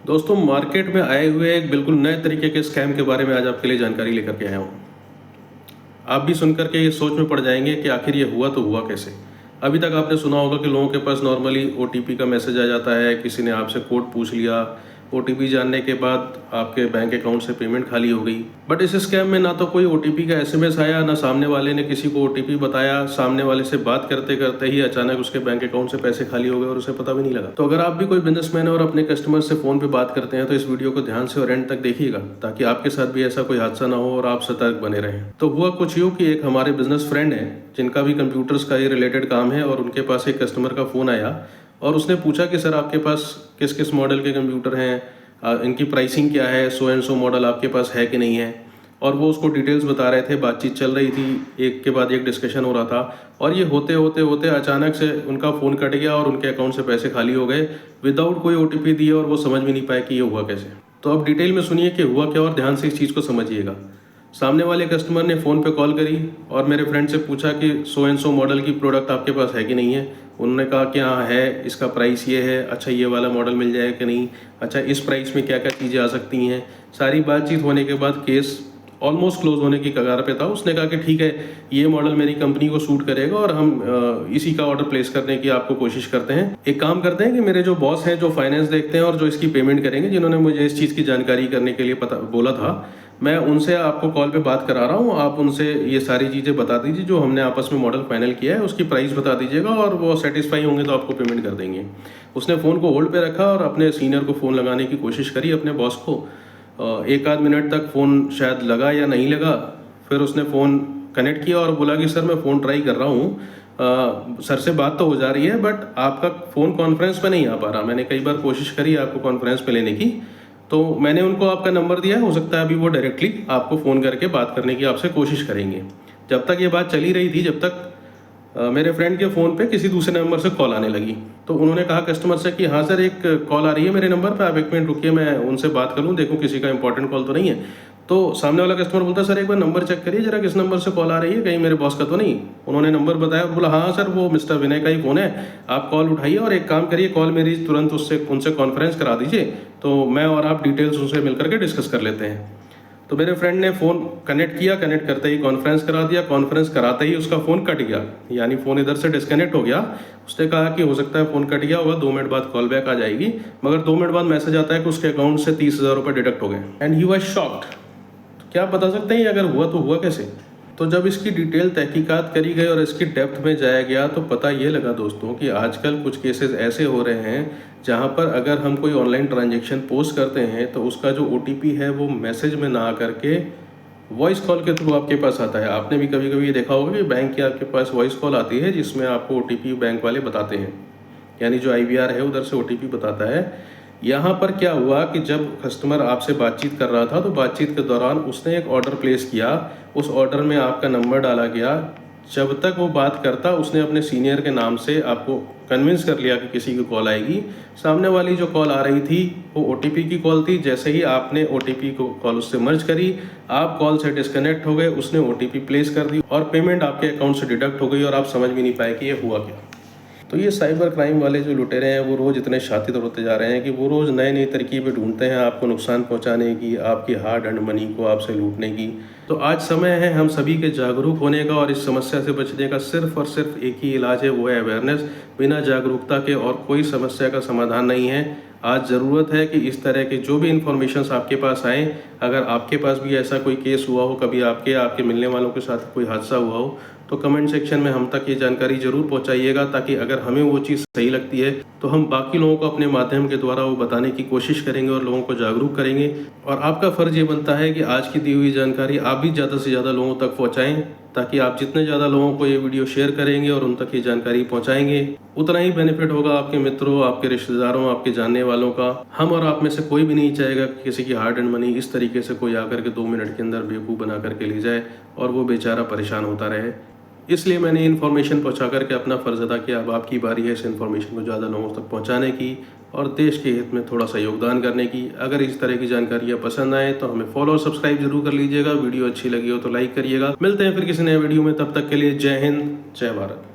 दोस्तों, मार्केट में आए हुए एक बिल्कुल नए तरीके के स्कैम के बारे में आज आपके लिए जानकारी लेकर के आया हूँ। आप भी सुनकर के ये सोच में पड़ जाएंगे कि आखिर ये हुआ तो हुआ कैसे। अभी तक आपने सुना होगा कि लोगों के पास नॉर्मली ओटीपी का मैसेज आ जाता है, किसी ने आपसे कोड पूछ लिया, ओटीपी जानने के बाद आपके बैंक अकाउंट से पेमेंट खाली हो गई। बट इस स्कैम में ना तो कोई ओटीपी का एसएमएस आया, ना सामने वाले ने किसी को ओटीपी बताया। सामने वाले से बात करते करते ही अचानक उसके बैंक अकाउंट से पैसे खाली हो गए और उसे पता भी नहीं लगा। तो अगर आप भी कोई बिजनेसमैन है और अपने कस्टमर से फोन पे बात करते हैं तो इस वीडियो को ध्यान से और एंड तक देखिएगा, ताकि आपके साथ भी ऐसा कोई हादसा ना हो और आप सतर्क बने रहें। तो हुआ कुछ यूँ कि एक हमारे बिजनेस फ्रेंड है जिनका भी कंप्यूटर्स का ही रिलेटेड काम है, और उनके पास एक कस्टमर का फ़ोन आया और उसने पूछा कि सर आपके पास किस किस मॉडल के कंप्यूटर हैं, इनकी प्राइसिंग क्या है, सो एंड सो मॉडल आपके पास है कि नहीं है। और वो उसको डिटेल्स बता रहे थे, बातचीत चल रही थी, एक के बाद एक डिस्कशन हो रहा था। और ये होते होते होते अचानक से उनका फ़ोन कट गया और उनके अकाउंट से पैसे खाली हो गए विदाउट कोई ओटीपी दिए, और वो समझ भी नहीं पाए कि ये हुआ कैसे। तो अब डिटेल में सुनिए कि हुआ क्या और ध्यान से इस चीज़ को समझिएगा। सामने वाले कस्टमर ने फ़ोन पे कॉल करी और मेरे फ्रेंड से पूछा कि सो एंड सो मॉडल की प्रोडक्ट आपके पास है कि नहीं है। उन्होंने कहा कि हाँ है, इसका प्राइस ये है, अच्छा ये वाला मॉडल मिल जाएगा कि नहीं, अच्छा इस प्राइस में क्या क्या चीज़ें आ सकती हैं। सारी बातचीत होने के बाद केस ऑलमोस्ट क्लोज होने की कगार पे था। उसने कहा कि ठीक है, ये मॉडल मेरी कंपनी को सूट करेगा और हम इसी का ऑर्डर प्लेस करने की आपको कोशिश करते हैं। एक काम करते हैं कि मेरे जो बॉस हैं, जो फाइनेंस देखते हैं और जो इसकी पेमेंट करेंगे, जिन्होंने मुझे इस चीज़ की जानकारी करने के लिए बोला था, मैं उनसे आपको कॉल पे बात करा रहा हूँ। आप उनसे ये सारी चीज़ें बता दीजिए जो हमने आपस में मॉडल फाइनल किया है, उसकी प्राइस बता दीजिएगा और वो सेटिस्फाई होंगे तो आपको पेमेंट कर देंगे। उसने फ़ोन को होल्ड पे रखा और अपने सीनियर को फ़ोन लगाने की कोशिश करी, अपने बॉस को। एक आध मिनट तक फ़ोन शायद लगा या नहीं लगा। फिर उसने फ़ोन कनेक्ट किया और बोला कि सर मैं फ़ोन ट्राई कर रहा हूँ, सर से बात तो हो जा रही है बट आपका फ़ोन कॉन्फ्रेंस पे नहीं आ पा रहा। मैंने कई बार कोशिश करी आपको कॉन्फ्रेंस पे लेने की, तो मैंने उनको आपका नंबर दिया है, हो सकता है अभी वो डायरेक्टली आपको फ़ोन करके बात करने की आपसे कोशिश करेंगे। जब तक ये बात चली रही थी, जब तक मेरे फ्रेंड के फ़ोन पे किसी दूसरे नंबर से कॉल आने लगी। तो उन्होंने कहा कस्टमर से कि हाँ सर, एक कॉल आ रही है मेरे नंबर पे, आप एक मिनट रुकिए, मैं उनसे बात कर लूँ, देखूँ किसी का इंपॉर्टेंट कॉल तो नहीं है। तो सामने वाला कस्टमर बोलता सर एक बार नंबर चेक करिए जरा, किस नंबर से कॉल आ रही है, कहीं मेरे बॉस का तो नहीं। उन्होंने नंबर बताया और बोला हाँ सर, वो मिस्टर विनय का ही फ़ोन है, आप कॉल उठाइए और एक काम करिए, कॉल मेरी तुरंत उनसे कॉन्फ्रेंस करा दीजिए, तो मैं और आप डिटेल्स उनसे मिल करके डिस्कस कर लेते हैं। तो मेरे फ्रेंड ने फ़ोन कनेक्ट किया, कनेक्ट करते ही कॉन्फ्रेंस करा दिया, कॉन्फ्रेंस कराते ही उसका फ़ोन कट गया, यानी फ़ोन इधर से डिस्कनेक्ट हो गया। उसने कहा कि हो सकता है फ़ोन कट गया होगा, 2 मिनट बाद कॉल बैक आ जाएगी, मगर 2 मिनट बाद मैसेज आता है कि उसके अकाउंट से 30,000 रुपये डिडक्ट हो गए। And he was shocked. तो क्या आप बता सकते हैं अगर हुआ तो हुआ कैसे? तो जब इसकी डिटेल तहकीकात करी गई और इसकी डेप्थ में जाया गया तो पता ये लगा दोस्तों कि आजकल कुछ केसेस ऐसे हो रहे हैं जहां पर अगर हम कोई ऑनलाइन ट्रांजैक्शन पोस्ट करते हैं तो उसका जो ओटीपी है वो मैसेज में ना आकर के वॉइस कॉल के थ्रू आपके पास आता है। आपने भी कभी कभी ये देखा होगा कि बैंक की आपके पास वॉइस कॉल आती है जिसमें आपको ओटीपी बैंक वाले बताते हैं, यानी जो आईवीआर है उधर से ओटीपी बताता है। यहाँ पर क्या हुआ कि जब कस्टमर आपसे बातचीत कर रहा था तो बातचीत के दौरान उसने एक ऑर्डर प्लेस किया, उस ऑर्डर में आपका नंबर डाला गया। जब तक वो बात करता उसने अपने सीनियर के नाम से आपको कन्विंस कर लिया कि किसी की कॉल आएगी। सामने वाली जो कॉल आ रही थी वो ओटीपी की कॉल थी। जैसे ही आपने ओटीपी को कॉल उससे मर्ज करी, आप कॉल से डिस्कनेक्ट हो गए, उसने ओटीपी प्लेस कर दी और पेमेंट आपके अकाउंट से डिडक्ट हो गई और आप समझ भी नहीं पाए कि ये हुआ क्या। तो ये साइबर क्राइम वाले जो लुटेरे हैं वो रोज़ इतने शातित होते जा रहे हैं कि वो रोज़ नए नई तरकीबें ढूंढते हैं आपको नुकसान पहुंचाने की, आपकी हार्ड अर्न्ड मनी को आपसे लूटने की। तो आज समय है हम सभी के जागरूक होने का, और इस समस्या से बचने का सिर्फ और सिर्फ एक ही इलाज है, वो है अवेयरनेस। बिना जागरूकता के और कोई समस्या का समाधान नहीं है। आज ज़रूरत है कि इस तरह के जो भी इन्फॉर्मेशंस आपके पास आएँ, अगर आपके पास भी ऐसा कोई केस हुआ हो, कभी आपके मिलने वालों के साथ कोई हादसा हुआ हो, तो कमेंट सेक्शन में हम तक ये जानकारी ज़रूर पहुंचाइएगा, ताकि अगर हमें वो चीज़ सही लगती है तो हम बाकी लोगों को अपने माध्यम के द्वारा वो बताने की कोशिश करेंगे और लोगों को जागरूक करेंगे। और आपका फ़र्ज़ ये बनता है कि आज की दी हुई जानकारी आप भी ज़्यादा से ज़्यादा लोगों तक पहुँचाएँ, ताकि आप जितने ज़्यादा लोगों को ये वीडियो शेयर करेंगे और उन तक ये जानकारी पहुँचाएंगे, उतना ही बेनिफिट होगा आपके मित्रों, आपके रिश्तेदारों, आपके जानने वालों का। हम और आप में से कोई भी नहीं चाहेगा कि किसी की हार्ड एंड मनी इस तरीके से कोई आकर के 2 मिनट के अंदर बेवकूफ़ बना करके ले जाए और वो बेचारा परेशान होता रहे। इसलिए मैंने इन्फॉर्मेशन पहुंचा करके अपना फ़र्ज़ अदा किया। अब आपकी बारी है इस इन्फॉर्मेशन को ज़्यादा लोगों तक पहुंचाने की और देश के हित में थोड़ा सा योगदान करने की। अगर इस तरह की जानकारियाँ पसंद आए तो हमें फॉलो और सब्सक्राइब जरूर कर लीजिएगा। वीडियो अच्छी लगी हो तो लाइक करिएगा। मिलते हैं फिर किसी नए वीडियो में, तब तक के लिए जय हिंद, जय भारत।